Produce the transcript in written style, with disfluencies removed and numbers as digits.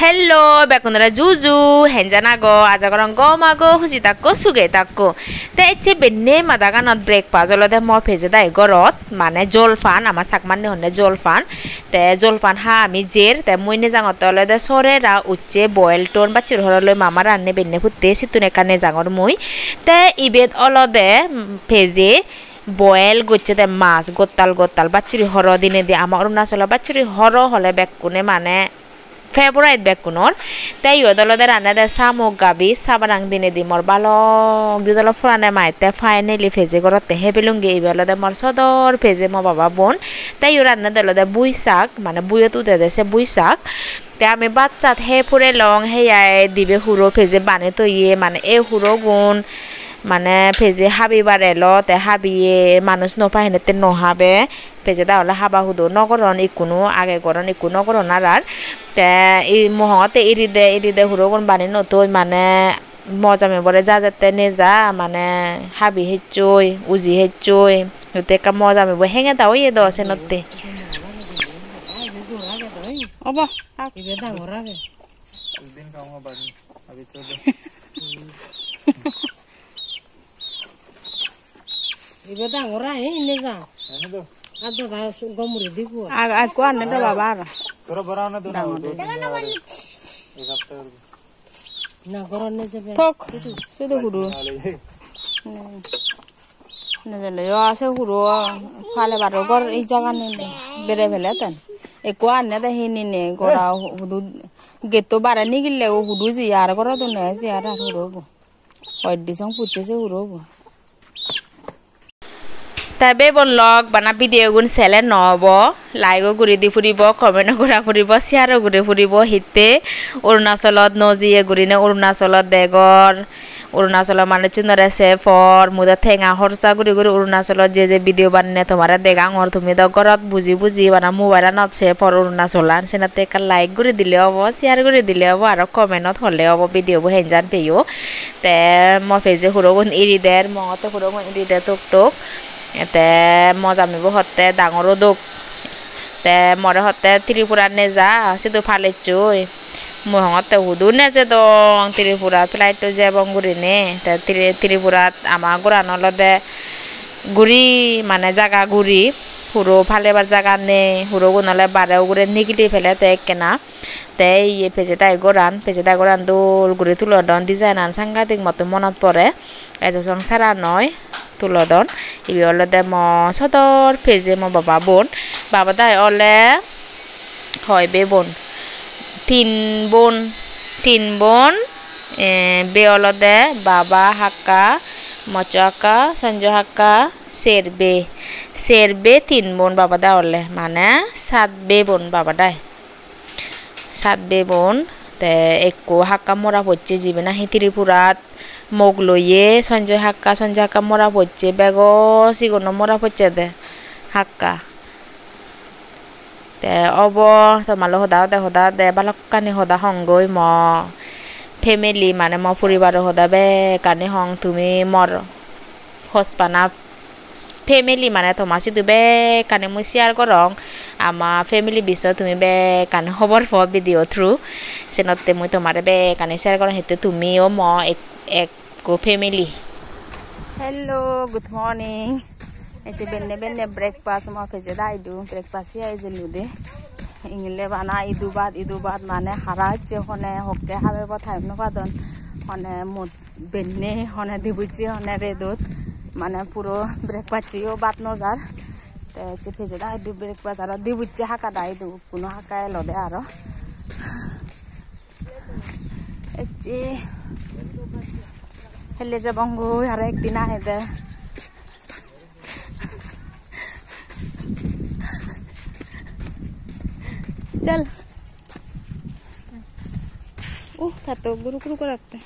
Hello, bekunara Juju, henjanago, ajagoran gomago, husitako, sugetako. Te eche benne madaganot breakfast, olode mo pheje dai gorot, mane jolfan, ama sakmanne honne jolfan. Te jolfan ha ami jer, te muine jangote olode sore ra ucche boil ton bachir horoloi mama ranne benne putte situne kane jangor mui. Te ibet olode pheje boil gocche de mas gottal bachiri horo dine di ama Arunachal bachiri horo hole bekkune mane favorite bekunor te yodolode ranne de samok gabi sabarang dine di mor balok didolo furane maite finally pheje gorotte hebelunge ibelode mor sodor pheje mo baba bon te yoranne dolode buisak mane buiyot ude de se buisak te ami bacchat he pure long he ai dibe huro pheje bane to iye mane e huro gun মানে ফেজে হাবিবার এলো তে হাবিয়ে মানুষ নপাহিনে তে নহাবে ফেজে তাহলে হাবা হুদো নগরন ইকুনো আগে গরন ইকুনো নগরন আর তে এই মহতে ইরিদে হুরগুন বানি নতো মানে মজা মেবরে যা যেতে নে যা মানে হাবি হেচই উজি হেচই তে কা মজা মেব হেঙে দাও ইয়ে দছে নতে অবা ইবে দা গরাগে দিন কামা বানি আবি চলে ibu dah ngora ini kan? Ada dah gomur di gua. Aku ane dah babar. Kora barang ada dah. Nah koran ni je. Tok, sudah guru. Nah jadi yo ase guru. Kale baru kor ijagan ni bere bela tan. Aku ane dah ini ni kora hudu gitu barang ni gile hudu ziar kora tu ni ziar guru. Kau disang pucce se guru. তবে বলক বানা video গুণ সেলে নব like গুড়ি দি ফুরিব comment করা ফুরিব share গুড়ি ফুরিব হিতে অরুণাচলত নজিয়ে গুড়িনে অরুণাচলত দেগর অরুণাচল মানে চুনরে সেফর মুদা ঠেঙা হরসা গুড়ি গুড়ি অরুণাচলত যে ভিডিও বানিয়ে তোমার দেগাং হর তুমি দ গরত বুঝি বানা মোবাইল নত সেফর অরুণাচলান সেনাতে একটা লাইক গুড়ি দিলে হব শেয়ার গুড়ি দিলে হব আর কমেন্টত হলে হব ভিডিও হেঞ্জান পেও তে মই ফেজে হুরগুণ ইরি দের মতে হুরগুণ ইরি দে টুক এতে মজা মিব হতে ডাঙর দুখ তে মরে হতে ত্রিপুরা নে যা সিধু ফালেচুই মহতে হুদু নে যে দং ত্রিপুরা ফ্লাইট যে বঙ্গুরি নে তে ত্রিপুরাত আমা গুরানলদে গুড়ি মানে জাগা গুড়ি হুরো ফালেবার জাগা নে হুরো গুনলে বারেও গুড়ে নিগিলি ফেলে তে কেনা তে ইয়ে পেজে তাই গোরান দোল গুড়ি তুলদন ডিজাইন আন সাংঘাতিক মতো মনত পড়ে এত সংসারা নয় তুলদন ইবি অলদে ম সদর পেজে ম বাবা দাই অলে হয় বে বোন তিন বোন বে অলদে বাবা হাক্কা মচ হাক্কা সঞ্জয় হাক্কা সেরবে 3 বোন বাবা দা অলে মানে 7 বে বোন বাবা দাই 7 বে বোন তে একো হাক্কা মরা হচ্ছে জিবে না হি ত্রিপুরাত মোক লইয়ে সঞ্জয় হাক্কা মরা হচ্ছে বেগ সিগন মরা হচ্ছে দে হাক্কা তে অব তোমালো হদা দে বালকানি হদা হংগই ম ফ্যামিলি মানে ম পরিবার হদা বে কানি হং তুমি মর হসপানা ফ্যামিলি মানে তোমার সিধু বে কানে মুই শেয়ার করং আমা ফ্যামিলি বিষয় তুমি বে কানে খবর পাও ভিডিও থ্রু সেনতে মুই তোমারে বে কানে শেয়ার করং হেতে তুমিও ম এক ফ্যামিলি हेलो गुड मॉर्निंग एचे बेन्ने ब्रेकफास्ट मा फेजे दाइदु ब्रेकफास्ट या जे लुदे इंगले बाना इदु बाद माने हारा चे होने होके हाबे बथाय न पादन होने मो बेन्ने होने दिबुची होने रेदोत माने पुरो ब्रेकफास्ट यो बात नजार ते एचे फेजे दाइदु ब्रेकफास्ट आरो दिबुची हाका दाइदु कुनो हाकाय लदे आरो एचे हेले जे बंगो यार एक दिन आए दे चल था तो गुरु को रखते